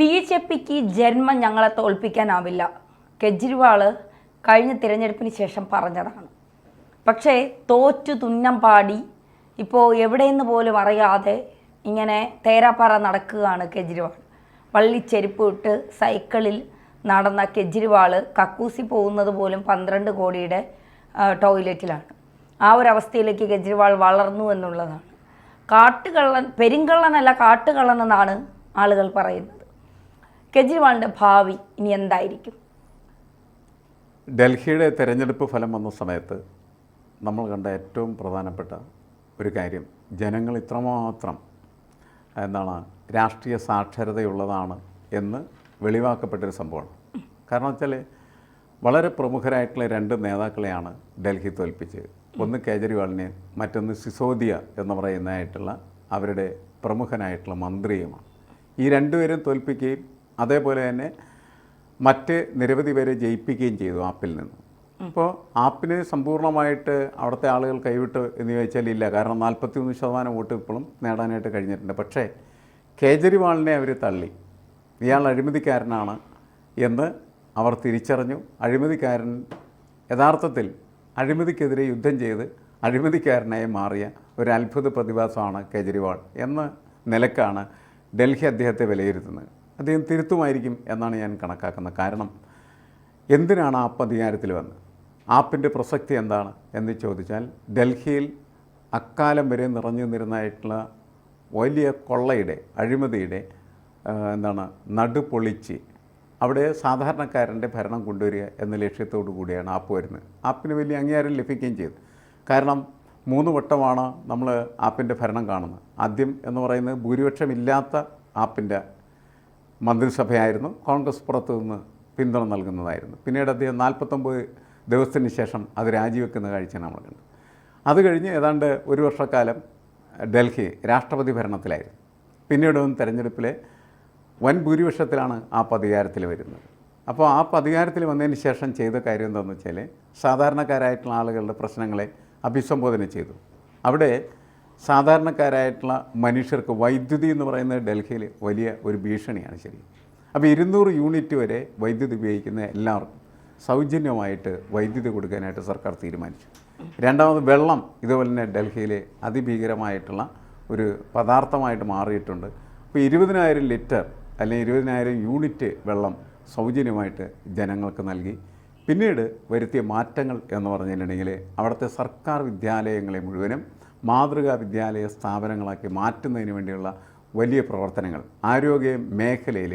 ബി.ജെ.പിക്ക് ജന്മം ഞങ്ങളെ തോൽപ്പിക്കാനാവില്ല. കെജ്രിവാൾ കഴിഞ്ഞ തിരഞ്ഞെടുപ്പിന് ശേഷം പറഞ്ഞതാണ്. പക്ഷേ തോറ്റു തുന്നം പാടി ഇപ്പോൾ എവിടെയെന്ന് പോലും അറിയാതെ ഇങ്ങനെ തേരാപ്പാറ നടക്കുകയാണ് കെജ്രിവാൾ. വള്ളിച്ചെരുപ്പ് ഇട്ട് സൈക്കിളിൽ നടന്ന കെജ്രിവാൾ കക്കൂസി പോകുന്നത് പോലും 12 കോടിയുടെ ടോയ്ലറ്റിലാണ്. ആ ഒരു അവസ്ഥയിലേക്ക് കെജ്രിവാൾ വളർന്നു എന്നുള്ളതാണ്. കാട്ടുകള്ളൻ, പെരുങ്കള്ളനല്ല കാട്ടുകള്ളൻ എന്നാണ് ആളുകൾ പറയുന്നത്. കെജ്രിവാളിൻ്റെ ഭാവി ഇനി എന്തായിരിക്കും? ഡൽഹിയുടെ തെരഞ്ഞെടുപ്പ് ഫലം വന്ന സമയത്ത് നമ്മൾ കണ്ട ഏറ്റവും പ്രധാനപ്പെട്ട ഒരു കാര്യം, ജനങ്ങൾ ഇത്രമാത്രം രാഷ്ട്രീയ സാക്ഷരതയുള്ളതാണ് എന്ന് വെളിവാക്കപ്പെട്ടൊരു സംഭവമാണ്. കാരണം വെച്ചാൽ വളരെ പ്രമുഖരായിട്ടുള്ള 2 നേതാക്കളെയാണ് ഡൽഹി തോൽപ്പിച്ചത്. ഒന്ന് കേജ്രിവാളിനെ, മറ്റൊന്ന് സിസോദിയ എന്ന് പറയുന്നതായിട്ടുള്ള അവരുടെ പ്രമുഖനായിട്ടുള്ള മന്ത്രിയുമാണ്. ഈ 2 പേരും തോൽപ്പിക്കുകയും അതേപോലെ തന്നെ മറ്റ് നിരവധി പേരെ ജയിപ്പിക്കുകയും ചെയ്തു ആപ്പിൽ നിന്ന്. അപ്പോൾ ആപ്പിന് സമ്പൂർണ്ണമായിട്ട് അവിടുത്തെ ആളുകൾ കൈവിട്ട് എന്ന് ചോദിച്ചാൽ ഇല്ല. കാരണം 41% വോട്ട് ഇപ്പോഴും നേടാനായിട്ട് കഴിഞ്ഞിട്ടുണ്ട്. പക്ഷേ കേജ്രിവാളിനെ അവർ തള്ളി. ഇയാൾ അഴിമതിക്കാരനാണ് എന്ന് അവർ തിരിച്ചറിഞ്ഞു. അഴിമതിക്കാരൻ യഥാർത്ഥത്തിൽ അഴിമതിക്കെതിരെ യുദ്ധം ചെയ്ത് അഴിമതിക്കാരനായി മാറിയ ഒരു അത്ഭുത പ്രതിഭാസമാണ് കേജ്രിവാൾ എന്ന നിലക്കാണ് ഡൽഹി അദ്ദേഹത്തെ വിലയിരുത്തുന്നത്. അദ്ദേഹം തിരുത്തുമായിരിക്കും എന്നാണ് ഞാൻ കണക്കാക്കുന്നത്. കാരണം എന്തിനാണ് ആപ്പ് അധികാരത്തിൽ വന്നത്? ആപ്പിൻ്റെ പ്രസക്തി എന്താണ് എന്ന് ചോദിച്ചാൽ, ഡൽഹിയിൽ അക്കാലം വരെ നിറഞ്ഞു നിന്നിരുന്നതായിട്ടുള്ള വലിയ കൊള്ളയുടെ, അഴിമതിയുടെ നടുപൊളിച്ച് അവിടെ സാധാരണക്കാരൻ്റെ ഭരണം കൊണ്ടുവരിക എന്ന ലക്ഷ്യത്തോടു കൂടിയാണ് ആപ്പ് വരുന്നത്. ആപ്പിന് വലിയ അംഗീകാരം ലഭിക്കുകയും ചെയ്തു. കാരണം 3 വട്ടമാണ് നമ്മൾ ആപ്പിൻ്റെ ഭരണം കാണുന്നത്. ആദ്യം എന്ന് പറയുന്നത് ഭൂരിപക്ഷമില്ലാത്ത ആപ്പിൻ്റെ മന്ത്രിസഭയായിരുന്നു. കോൺഗ്രസ് പുറത്തു നിന്ന് പിന്തുണ നൽകുന്നതായിരുന്നു. പിന്നീട് അദ്ദേഹം 49 ദിവസത്തിന് ശേഷം അത് രാജിവെക്കുന്ന കാഴ്ച നമ്മൾ കണ്ടു. അത് കഴിഞ്ഞ് ഏതാണ്ട് 1 വർഷക്കാലം ഡൽഹി രാഷ്ട്രപതി ഭരണത്തിലായിരുന്നു. പിന്നീടും തെരഞ്ഞെടുപ്പിലെ വൻ ഭൂരിപക്ഷത്തിലാണ് ആപ്പ് അധികാരത്തിൽ വരുന്നത്. അപ്പോൾ ആപ്പ് അധികാരത്തിൽ വന്നതിന് ശേഷം ചെയ്ത കാര്യം എന്താണെന്ന് വെച്ചാൽ, സാധാരണക്കാരായിട്ടുള്ള ആളുകളുടെ പ്രശ്നങ്ങളെ അഭിസംബോധന ചെയ്തു. അവിടെ സാധാരണക്കാരായിട്ടുള്ള മനുഷ്യർക്ക് വൈദ്യുതി എന്ന് പറയുന്നത് ഡൽഹിയിൽ വലിയ ഒരു ഭീഷണിയാണ്. ശരി, അപ്പോൾ 200 യൂണിറ്റ് വരെ വൈദ്യുതി ഉപയോഗിക്കുന്ന എല്ലാവർക്കും സൗജന്യമായിട്ട് വൈദ്യുതി കൊടുക്കാനായിട്ട് സർക്കാർ തീരുമാനിച്ചു. രണ്ടാമത് വെള്ളം ഇതുപോലെ തന്നെ ഡൽഹിയിലെ അതിഭീകരമായിട്ടുള്ള ഒരു പദാർത്ഥമായിട്ട് മാറിയിട്ടുണ്ട്. അപ്പോൾ 20,000 ലിറ്റർ അല്ലെങ്കിൽ 20,000 യൂണിറ്റ് വെള്ളം സൗജന്യമായിട്ട് ജനങ്ങൾക്ക് നൽകി. പിന്നീട് വരുത്തിയ മാറ്റങ്ങൾ എന്ന് പറഞ്ഞിട്ടുണ്ടെങ്കിൽ, അവിടുത്തെ സർക്കാർ വിദ്യാലയങ്ങളെ മുഴുവനും മാതൃകാ വിദ്യാലയ സ്ഥാപനങ്ങളാക്കി മാറ്റുന്നതിന് വേണ്ടിയുള്ള വലിയ പ്രവർത്തനങ്ങൾ. ആരോഗ്യ മേഖലയിൽ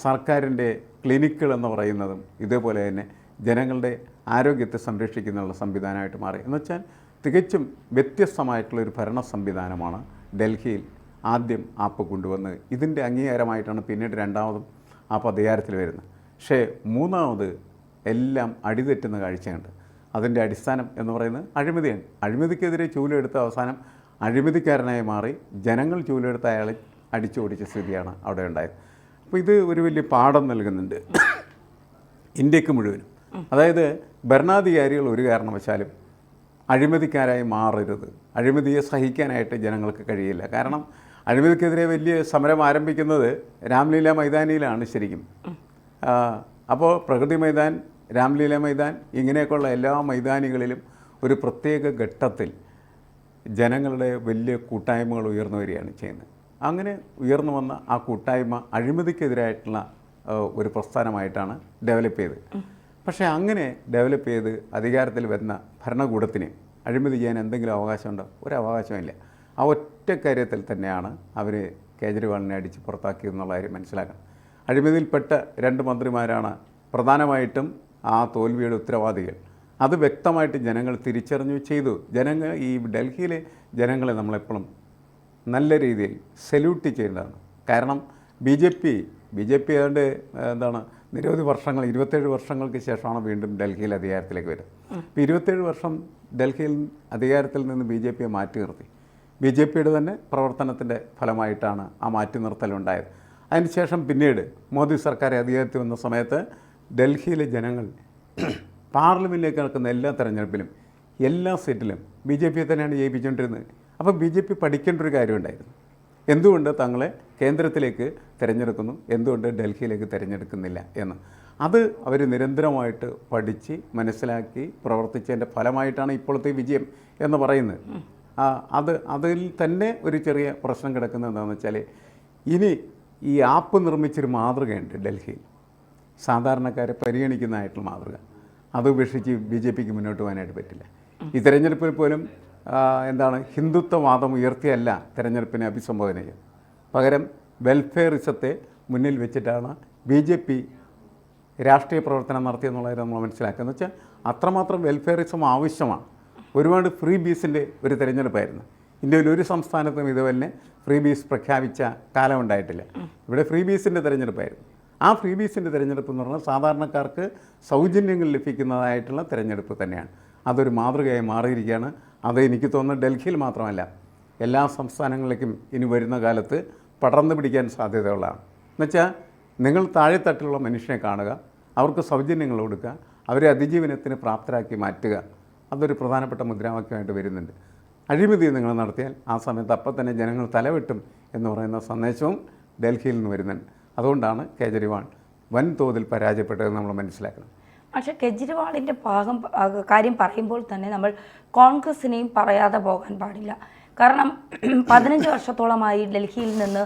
സർക്കാരിൻ്റെ ക്ലിനിക്കുകൾ എന്ന് പറയുന്നതും ഇതേപോലെ തന്നെ ജനങ്ങളുടെ ആരോഗ്യത്തെ സംരക്ഷിക്കുന്നതിനുള്ള സംവിധാനമായിട്ട് മാറി. എന്നുവെച്ചാൽ തികച്ചും വ്യത്യസ്തമായിട്ടുള്ളൊരു ഭരണ സംവിധാനമാണ് ഡൽഹിയിൽ ആദ്യം ആപ്പ് കൊണ്ടുവന്നത്. ഇതിൻ്റെ അംഗീകാരമായിട്ടാണ് പിന്നീട് രണ്ടാമതും ആപ്പ് അധികാരത്തിൽ വരുന്നത്. പക്ഷേ മൂന്നാമത് എല്ലാം അടിതെറ്റുന്ന കാഴ്ചയുണ്ട്. അതിൻ്റെ അടിസ്ഥാനം എന്ന് പറയുന്നത് അഴിമതിയാണ്. അഴിമതിക്കെതിരെ ചൂലെടുത്ത അവസാനം അഴിമതിക്കാരനായി മാറി ജനങ്ങൾ ചൂലെടുത്ത അയാളെ അടിച്ചോടിച്ച സ്ഥിതിയാണ് അവിടെ ഉണ്ടായത്. അപ്പോൾ ഇത് ഒരു വലിയ പാഠം നൽകുന്നുണ്ട് ഇന്ത്യക്ക് മുഴുവനും. അതായത് ഭരണാധികാരികൾ ഒരു കാരണവശാലും അഴിമതിക്കാരായി മാറരുത്. അഴിമതിയെ സഹിക്കാനായിട്ട് ജനങ്ങൾക്ക് കഴിയില്ല. കാരണം അഴിമതിക്കെതിരെ വലിയ സമരം ആരംഭിക്കുന്നത് രാംലീല മൈതാനിയിലാണ് ശരിക്കും. അപ്പോൾ പ്രഗതി മൈതാൻ, രാംലീല മൈതാൻ, ഇങ്ങനെയൊക്കെയുള്ള എല്ലാ മൈതാനികളിലും ഒരു പ്രത്യേക ഘട്ടത്തിൽ ജനങ്ങളുടെ വലിയ കൂട്ടായ്മകൾ ഉയർന്നു വരികയാണ് ചെയ്യുന്നത്. അങ്ങനെ ഉയർന്നു വന്ന ആ കൂട്ടായ്മ അഴിമതിക്കെതിരായിട്ടുള്ള ഒരു പ്രസ്ഥാനമായിട്ടാണ് ഡെവലപ്പ് ചെയ്തത്. പക്ഷേ അങ്ങനെ ഡെവലപ്പ് ചെയ്ത് അധികാരത്തിൽ വരുന്ന ഭരണകൂടത്തിന് അഴിമതി ചെയ്യാൻ എന്തെങ്കിലും അവകാശമുണ്ടോ? ഒരു അവകാശമില്ല. ആ ഒറ്റ കാര്യത്തിൽ തന്നെയാണ് അവർ കേജ്രിവാളിനെ അടിച്ച് പുറത്താക്കിയതെന്നുള്ള കാര്യം മനസ്സിലാക്കണം. അഴിമതിയിൽപ്പെട്ട 2 മന്ത്രിമാരാണ് പ്രധാനമായിട്ടും ആ തോൽവിയുടെ ഉത്തരവാദികൾ. അത് വ്യക്തമായിട്ട് ജനങ്ങൾ തിരിച്ചറിഞ്ഞു ചെയ്തു. ഈ ഡൽഹിയിലെ ജനങ്ങളെ നമ്മളെപ്പോഴും നല്ല രീതിയിൽ സല്യൂട്ട് ചെയ്യേണ്ടതാണ്. കാരണം ബി ജെ പി ഏതാണ്ട് നിരവധി വർഷങ്ങൾ, 27 വർഷങ്ങൾക്ക് ശേഷമാണ് വീണ്ടും ഡൽഹിയിൽ അധികാരത്തിലേക്ക് വരുന്നത്. ഇപ്പോൾ 27 വർഷം ഡൽഹിയിൽ അധികാരത്തിൽ നിന്ന് BJP മാറ്റി നിർത്തി. BJPയുടെ തന്നെ പ്രവർത്തനത്തിൻ്റെ ഫലമായിട്ടാണ് ആ മാറ്റി നിർത്തലുണ്ടായത്. അതിനുശേഷം പിന്നീട് മോദി സർക്കാർ അധികാരത്തിൽ വന്ന സമയത്ത് ഡൽഹിയിലെ ജനങ്ങൾ പാർലമെൻറ്റിലേക്ക് നടക്കുന്ന എല്ലാ തെരഞ്ഞെടുപ്പിലും എല്ലാ സീറ്റിലും BJP തന്നെയാണ് ജയിപ്പിച്ചുകൊണ്ടിരുന്നത്. അപ്പോൾ BJP പഠിക്കേണ്ട ഒരു കാര്യമുണ്ടായിരുന്നു. എന്തുകൊണ്ട് തങ്ങളെ കേന്ദ്രത്തിലേക്ക് തിരഞ്ഞെടുക്കുന്നു, എന്തുകൊണ്ട് ഡൽഹിയിലേക്ക് തിരഞ്ഞെടുക്കുന്നില്ല എന്ന്. അത് അവർ നിരന്തരമായിട്ട് പഠിച്ച് മനസ്സിലാക്കി പ്രവർത്തിച്ചതിൻ്റെ ഫലമായിട്ടാണ് ഇപ്പോഴത്തെ വിജയം എന്ന് പറയുന്നത്. അതിൽ തന്നെ ഒരു ചെറിയ പ്രശ്നം കിടക്കുന്നത് എന്താണെന്ന് വെച്ചാൽ, ഇനി ഈ ആപ്പ് നിർമ്മിച്ചൊരു മാതൃകയുണ്ട് ഡൽഹിയിൽ, സാധാരണക്കാരെ പരിഗണിക്കുന്നതായിട്ടുള്ള മാതൃക. അത് ഉപേക്ഷിച്ച് BJPക്ക് മുന്നോട്ട് പോകാനായിട്ട് പറ്റില്ല. ഈ തെരഞ്ഞെടുപ്പിൽ പോലും ഹിന്ദുത്വവാദം ഉയർത്തിയല്ല തെരഞ്ഞെടുപ്പിനെ അഭിസംബോധന ചെയ്യുന്നത്. പകരം വെൽഫെയറിസത്തെ മുന്നിൽ വെച്ചിട്ടാണ് BJP രാഷ്ട്രീയ പ്രവർത്തനം നടത്തിയെന്നുള്ളത് നമ്മൾ മനസ്സിലാക്കുക. എന്ന് വെച്ചാൽ അത്രമാത്രം വെൽഫെയറിസം ആവശ്യമാണ്. ഒരുപാട് ഫ്രീ ബീസിൻ്റെ ഒരു തിരഞ്ഞെടുപ്പായിരുന്നു. ഇന്ത്യയിൽ ഒരു സംസ്ഥാനത്തും ഇതുപോലെ ഫ്രീ ബീസ് പ്രഖ്യാപിച്ച കാലം ഉണ്ടായിട്ടില്ല. ഇവിടെ ഫ്രീ ബീസിൻ്റെ തിരഞ്ഞെടുപ്പായിരുന്നു. ആ ഫ്രീ ബീസിൻ്റെ തിരഞ്ഞെടുപ്പ് എന്ന് പറഞ്ഞാൽ സാധാരണക്കാർക്ക് സൗജന്യങ്ങൾ ലഭിക്കുന്നതായിട്ടുള്ള തിരഞ്ഞെടുപ്പ് തന്നെയാണ്. അതൊരു മാതൃകയായി മാറിയിരിക്കുകയാണ്. അത് എനിക്ക് തോന്നുന്നു ഡൽഹിയിൽ മാത്രമല്ല, എല്ലാ സംസ്ഥാനങ്ങളിലേക്കും ഇനി വരുന്ന കാലത്ത് പടർന്നു പിടിക്കാൻ സാധ്യതയുള്ളതാണ്. എന്നുവെച്ചാൽ നിങ്ങൾ താഴെത്തട്ടിലുള്ള മനുഷ്യനെ കാണുക, അവർക്ക് സൗജന്യങ്ങൾ കൊടുക്കുക, അവരെ അതിജീവനത്തിന് പ്രാപ്തരാക്കി മാറ്റുക. അതൊരു പ്രധാനപ്പെട്ട മുദ്രാവാക്യമായിട്ട് വരുന്നുണ്ട്. അഴിമതി നിങ്ങൾ നടത്തിയാൽ ആ സമയത്ത് അപ്പം തന്നെ ജനങ്ങൾ തലവെട്ടും എന്ന് പറയുന്ന സന്ദേശവും ഡൽഹിയിൽ നിന്ന് വരുന്നുണ്ട്. അതുകൊണ്ടാണ് കേജ്രിവാൾ വൻതോതിൽ പരാജയപ്പെട്ടതെന്ന് നമ്മൾ മനസ്സിലാക്കണം. പക്ഷേ കേജ്രിവാളിൻ്റെ കാര്യം പറയുമ്പോൾ തന്നെ നമ്മൾ കോൺഗ്രസിനെയും പറയാതെ പോകാൻ പാടില്ല. കാരണം 15 വർഷത്തോളമായി ഡൽഹിയിൽ നിന്ന്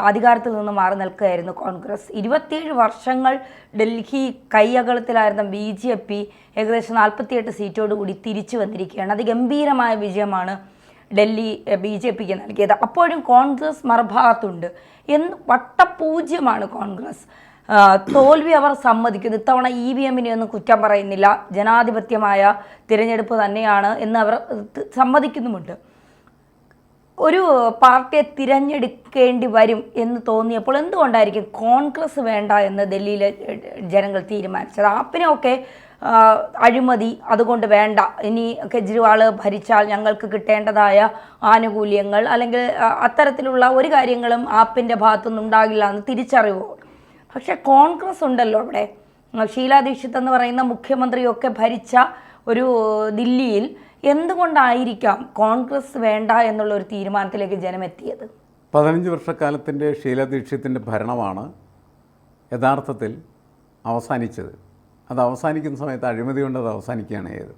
അധികാരത്തിൽ നിന്ന് മാറി നിൽക്കുകയായിരുന്നു കോൺഗ്രസ്. 27 വർഷങ്ങൾ ഡൽഹി കൈയകലത്തിലായിരുന്ന BJP ഏകദേശം 48 സീറ്റോടുകൂടി തിരിച്ചു വന്നിരിക്കുകയാണ്. അതിഗംഭീരമായ വിജയമാണ് ഡൽഹി BJPക്ക് നൽകിയത്. അപ്പോഴും കോൺഗ്രസ് മറുഭാഗത്തുണ്ട്. വട്ടപൂജ്യമാണ് കോൺഗ്രസ്. തോൽവി അവർ സമ്മതിക്കുന്നു. ഇത്തവണ EVMനെ ഒന്നും കുറ്റം പറയുന്നില്ല, ജനാധിപത്യമായ തിരഞ്ഞെടുപ്പ് തന്നെയാണ് എന്ന് അവർ സമ്മതിക്കുന്നുമുണ്ട്. ഒരു പാർട്ടിയെ തിരഞ്ഞെടുക്കേണ്ടി വരും എന്ന് തോന്നിയപ്പോൾ എന്തുകൊണ്ടായിരിക്കും കോൺഗ്രസ് വേണ്ട എന്ന് ഡൽഹിയിലെ ജനങ്ങൾ തീരുമാനിച്ചത്? ആപ്പിനൊക്കെ അഴിമതി, അതുകൊണ്ട് വേണ്ട, ഇനി കേജ്രിവാൾ ഭരിച്ചാൽ ഞങ്ങൾക്ക് കിട്ടേണ്ടതായ ആനുകൂല്യങ്ങൾ അല്ലെങ്കിൽ അത്തരത്തിലുള്ള ഒരു കാര്യങ്ങളും ആപ്പിൻ്റെ ഭാഗത്തുനിന്ന് ഉണ്ടാകില്ല എന്ന് തിരിച്ചറിവോ. പക്ഷേ കോൺഗ്രസ് ഉണ്ടല്ലോ അവിടെ. ഷീലാ ദീക്ഷിത് എന്ന് പറയുന്ന മുഖ്യമന്ത്രിയൊക്കെ ഭരിച്ച ഒരു ദില്ലിയിൽ എന്തുകൊണ്ടായിരിക്കാം കോൺഗ്രസ് വേണ്ട എന്നുള്ള ഒരു തീരുമാനത്തിലേക്ക് ജനമെത്തിയത്? 15 വർഷക്കാലത്തിൻ്റെ ഷീലാ ദീക്ഷിത്തിൻ്റെ ഭരണമാണ് യഥാർത്ഥത്തിൽ അവസാനിച്ചത്. അത് അവസാനിക്കുന്ന സമയത്ത് അഴിമതി കൊണ്ട് അത് അവസാനിക്കുകയാണ് ചെയ്തത്.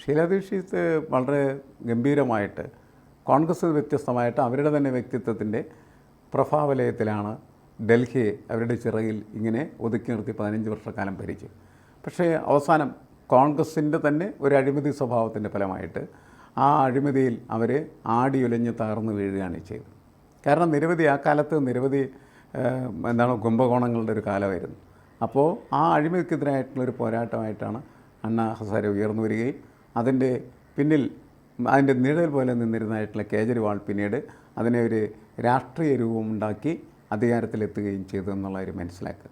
ഷീലാ ദീക്ഷിത് വളരെ ഗംഭീരമായിട്ട് കോൺഗ്രസ് വ്യത്യസ്തമായിട്ട് അവരുടെ തന്നെ വ്യക്തിത്വത്തിൻ്റെ പ്രഭാവലയത്തിലാണ് ഡൽഹിയെ അവരുടെ ചിറകിൽ ഇങ്ങനെ ഒതുക്കി നിർത്തി 15 വർഷക്കാലം ഭരിച്ചു. പക്ഷേ അവസാനം കോൺഗ്രസിൻ്റെ തന്നെ ഒരു അഴിമതി സ്വഭാവത്തിൻ്റെ ഫലമായിട്ട് ആ അഴിമതിയിൽ അവർ ആടിയുലഞ്ഞ് തകർന്നു വീഴുകയാണ് ചെയ്തത്. കാരണം ആ കാലത്ത് നിരവധി കുംഭകോണങ്ങളുടെ ഒരു കാലമായിരുന്നു. അപ്പോൾ ആ അഴിമതിക്കെതിരായിട്ടുള്ളൊരു പോരാട്ടമായിട്ടാണ് അണ്ണാ ഹസാരെ ഉയർന്നു വരികയും അതിൻ്റെ പിന്നിൽ അതിൻ്റെ നിഴൽ പോലെ നിന്നിരുന്നതായിട്ടുള്ള കേജ്രിവാൾ പിന്നീട് അതിനെ ഒരു രാഷ്ട്രീയ രൂപമുണ്ടാക്കി അധികാരത്തിലെത്തുകയും ചെയ്തു എന്നുള്ളവർ മനസ്സിലാക്കുക.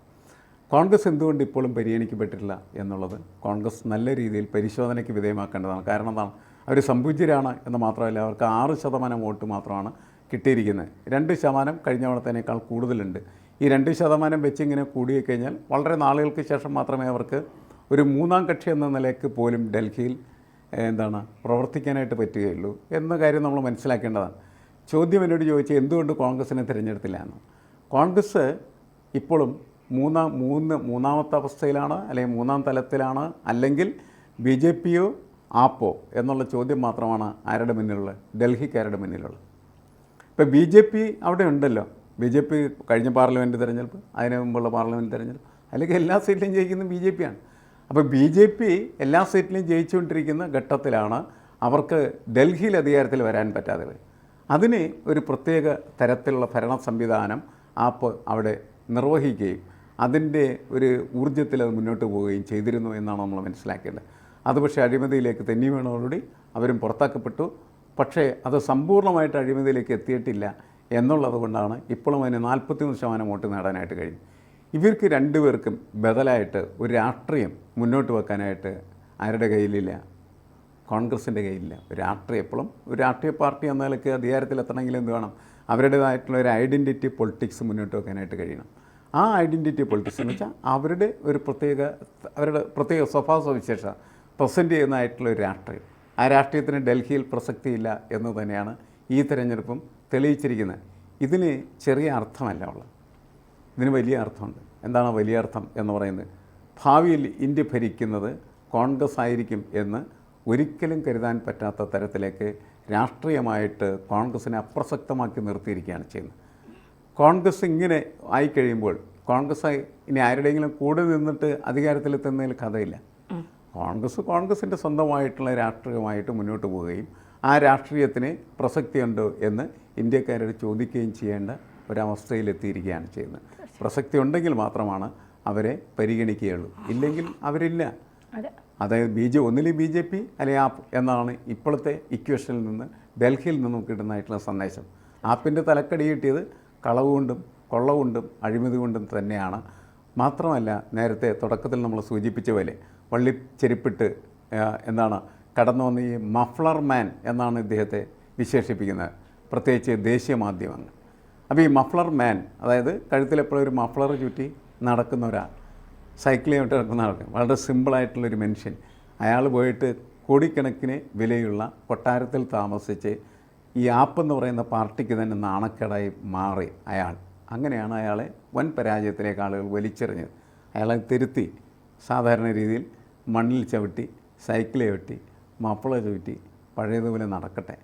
കോൺഗ്രസ് എന്തുകൊണ്ട് ഇപ്പോഴും പരിഗണിക്കപ്പെട്ടിട്ടില്ല എന്നുള്ളത് കോൺഗ്രസ് നല്ല രീതിയിൽ പരിശോധനയ്ക്ക് വിധേയമാക്കേണ്ടതാണ്. കാരണം എന്താണ്, അവർ സംപൂജ്യരാണ് എന്ന് മാത്രമല്ല, അവർക്ക് 6% വോട്ട് മാത്രമാണ് കിട്ടിയിരിക്കുന്നത്. 2% കഴിഞ്ഞ തവണത്തേനേക്കാൾ കൂടുതലുണ്ട്. ഈ 2% വെച്ചിങ്ങനെ കൂടിക്കഴിഞ്ഞാൽ വളരെ നാളുകൾക്ക് ശേഷം മാത്രമേ അവർക്ക് ഒരു മൂന്നാം കക്ഷി എന്ന നിലയ്ക്ക് പോലും ഡൽഹിയിൽ പ്രവർത്തിക്കാനായിട്ട് പറ്റുകയുള്ളൂ എന്ന കാര്യം നമ്മൾ മനസ്സിലാക്കേണ്ടതാണ്. ചോദ്യം എന്നോട് ചോദിച്ചാൽ എന്തുകൊണ്ട് കോൺഗ്രസിനെ തിരഞ്ഞെടുത്തില്ല എന്ന്. കോൺഗ്രസ് ഇപ്പോഴും മൂന്നാമത്തെ അവസ്ഥയിലാണ്, അല്ലെങ്കിൽ മൂന്നാം തലത്തിലാണ്, അല്ലെങ്കിൽ BJPയോ ആപ്പോ എന്നുള്ള ചോദ്യം മാത്രമാണ് ആരുടെ മുന്നിലുള്ളത്, ഡൽഹിക്കാരുടെ മുന്നിലുള്ളത്. ഇപ്പോൾ BJP അവിടെ ഉണ്ടല്ലോ. BJP കഴിഞ്ഞ പാർലമെൻറ്റ് തിരഞ്ഞെടുപ്പ്, അതിന് മുമ്പുള്ള പാർലമെൻറ്റ് തിരഞ്ഞെടുപ്പ്, അല്ലെങ്കിൽ എല്ലാ സീറ്റിലും ജയിക്കുന്നത് BJP ആണ്. അപ്പോൾ BJP എല്ലാ സീറ്റിലും ജയിച്ചുകൊണ്ടിരിക്കുന്ന ഘട്ടത്തിലാണ് അവർക്ക് ഡൽഹിയിൽ അധികാരത്തിൽ വരാൻ പറ്റാതെ വരും. അതിന് ഒരു പ്രത്യേക തരത്തിലുള്ള ഭരണ സംവിധാനം ആപ്പ് അവിടെ നിർവഹിക്കുകയും അതിൻ്റെ ഒരു ഊർജ്ജത്തിൽ അത് മുന്നോട്ട് പോവുകയും ചെയ്തിരുന്നു എന്നാണ് നമ്മൾ മനസ്സിലാക്കേണ്ടത്. അത് പക്ഷേ അഴിമതിയിലേക്ക് തെന്നി വീണതോടുകൂടി അവരും പുറത്താക്കപ്പെട്ടു. പക്ഷേ അത് സമ്പൂർണ്ണമായിട്ട് അഴിമതിയിലേക്ക് എത്തിയിട്ടില്ല എന്നുള്ളത് കൊണ്ടാണ് ഇപ്പോഴും അതിന് 43% വോട്ട് നേടാനായിട്ട് കഴിഞ്ഞു. ഇവർക്ക് രണ്ടുപേർക്കും ബദലായിട്ട് ഒരു രാഷ്ട്രീയം മുന്നോട്ട് വെക്കാനായിട്ട് ആരുടെ കയ്യിലില്ല, കോൺഗ്രസിൻ്റെ കയ്യിലില്ല. ഒരു രാഷ്ട്രീയം എപ്പോഴും ഒരു രാഷ്ട്രീയ പാർട്ടി എന്ന നിലയ്ക്ക് അധികാരത്തിലെത്തണമെങ്കിൽ എന്ത് വേണം, അവരുടേതായിട്ടുള്ള ഒരു ഐഡൻറ്റിറ്റി പൊളിറ്റിക്സ് മുന്നോട്ട് വെക്കാനായിട്ട് കഴിയണം. ആ ഐഡൻറ്റിറ്റി പൊളിറ്റിക്സ് എന്ന് വെച്ചാൽ അവരുടെ പ്രത്യേക സ്വഭാവ സവിശേഷത പ്രസൻറ്റ് ചെയ്യുന്നതായിട്ടുള്ള ഒരു രാഷ്ട്രീയം. ആ രാഷ്ട്രീയത്തിന് ഡൽഹിയിൽ പ്രസക്തിയില്ല എന്ന് തന്നെയാണ് ഈ തെരഞ്ഞെടുപ്പും തെളിയിച്ചിരിക്കുന്നത്. ഇതിന് ചെറിയ അർത്ഥമല്ല ഉള്ളത്. ഇതിന് വലിയ അർത്ഥമുണ്ട്. എന്താണ് വലിയ അർത്ഥം എന്ന് പറയുന്നത്? ഭാവിയിൽ ഇന്ത്യ ഭരിക്കുന്നത് കോൺഗ്രസ് ആയിരിക്കും എന്ന് ഒരിക്കലും കരുതാൻ പറ്റാത്ത തരത്തിലേക്ക് രാഷ്ട്രീയമായിട്ട് കോൺഗ്രസിനെ അപ്രസക്തമാക്കി നിർത്തിയിരിക്കുകയാണ് ചെയ്യുന്നത്. കോൺഗ്രസ് ഇങ്ങനെ ആയിക്കഴിയുമ്പോൾ കോൺഗ്രസ് ഇനി ആരുടെയെങ്കിലും കൂടെ നിന്നിട്ട് അധികാരത്തിലെത്തുന്നതിൽ കഥയില്ല. കോൺഗ്രസിൻ്റെ സ്വന്തമായിട്ടുള്ള രാഷ്ട്രീയമായിട്ട് മുന്നോട്ട് പോവുകയും ആ രാഷ്ട്രീയത്തിന് പ്രസക്തിയുണ്ടോ എന്ന് ഇന്ത്യക്കാരോട് ചോദിക്കുകയും ചെയ്യേണ്ട ഒരവസ്ഥയിലെത്തിയിരിക്കുകയാണ് ചെയ്യുന്നത്. പ്രസക്തി ഉണ്ടെങ്കിൽ മാത്രമാണ് അവരെ പരിഗണിക്കുകയുള്ളൂ, ഇല്ലെങ്കിൽ അവരില്ല. അതായത് ഒന്നിലും ബി ജെ പി അല്ലെങ്കിൽ ആപ്പ് എന്നാണ് ഇപ്പോഴത്തെ ഇക്വേഷനിൽ നിന്ന് ഡൽഹിയിൽ നിന്നും കിട്ടുന്നതായിട്ടുള്ള സന്ദേശം. ആപ്പിൻ്റെ തലക്കടി കിട്ടിയത് കളവുകൊണ്ടും കൊള്ളകൊണ്ടും അഴിമതി കൊണ്ടും തന്നെയാണ്. മാത്രമല്ല, നേരത്തെ തുടക്കത്തിൽ നമ്മൾ സൂചിപ്പിച്ച പോലെ വള്ളിച്ചെരിപ്പിട്ട് കടന്നു വന്ന ഈ മഫ്ലർ മാൻ എന്നാണ് ഇദ്ദേഹത്തെ വിശേഷിപ്പിക്കുന്നത്, പ്രത്യേകിച്ച് ദേശീയ മാധ്യമങ്ങൾ. അപ്പോൾ ഈ മഫ്ലർ മാൻ, അതായത് കഴുത്തിലെപ്പോഴും ഒരു മഫ്ലർ ചുറ്റി നടക്കുന്ന ഒരാൾ, സൈക്കിൾ ചെയ്തിട്ട് നടക്കുന്ന ആൾക്ക്, വളരെ സിമ്പിളായിട്ടുള്ളൊരു മനുഷ്യൻ. അയാൾ പോയിട്ട് കോടിക്കണക്കിന് വിലയുള്ള കൊട്ടാരത്തിൽ താമസിച്ച് ഈ ആപ്പ് എന്ന് പറയുന്ന പാർട്ടിക്ക് തന്നെ നാണക്കേടായി മാറി അയാൾ. അങ്ങനെയാണ് അയാളെ വൻ പരാജയത്തിലേക്ക് ആളുകൾ വലിച്ചെറിഞ്ഞത്. അയാളെ തിരുത്തി സാധാരണ രീതിയിൽ മണ്ണിൽ ചവിട്ടി, സൈക്കിൾ ചവിട്ടി, മഫ്ലർ ചവിട്ടി പഴയതുപോലെ നടക്കട്ടെ.